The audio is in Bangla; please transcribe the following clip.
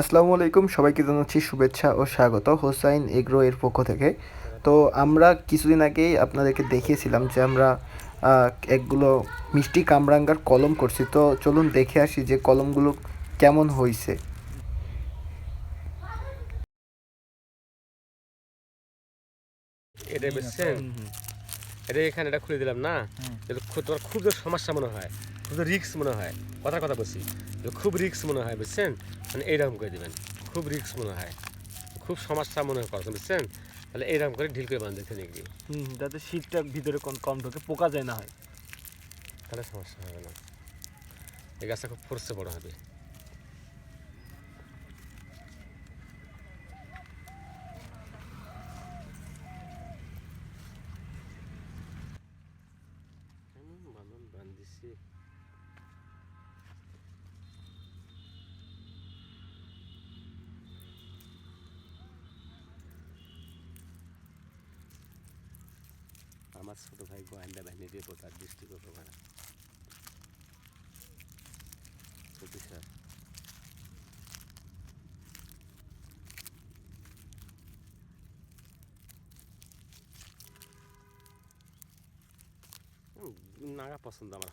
আসসালামু আলাইকুম, সবাইকে জানাচ্ছি শুভেচ্ছা ও স্বাগত হোসাইন এগ্রো এর পক্ষ থেকে। তো আমরা কিছুদিন আগেই আপনাদেরকে দেখিয়েছিলাম যে আমরা একগুলো মিষ্টি কামরাঙ্গার কলম করছি। তো চলুন দেখে আসি যে কলমগুলো কেমন হয়েছে। এটা বুঝছেন, এটা এখানে এটা খুলে দিলাম না। তোমার খুব তো সমস্যা মনে হয়, খুব তো রিক্স মনে হয়, কথা কথা বলছি, খুব রিক্স মনে হয় বুঝছেন। মানে এইরকম করে দেবেন, খুব রিক্স মনে হয়, খুব সমস্যা মনে হয় করছেন বুঝছেন। তাহলে এইরকম করে ঢিল করে বাঁধতে দেখবি, যাতে শীতটা ভিতরে কম ঢোকে, পোকা যায় না হয়। তাহলে সমস্যা হবে না, এই গাছটা খুব ফোর্সে বড় হবে। বান্ধিছি আমার ছোট ভাই গোয়েন্দা বাহিনী দিয়ে তার দৃষ্টিকে ভাড়া স্যার। নাগা পছন্দ আমার।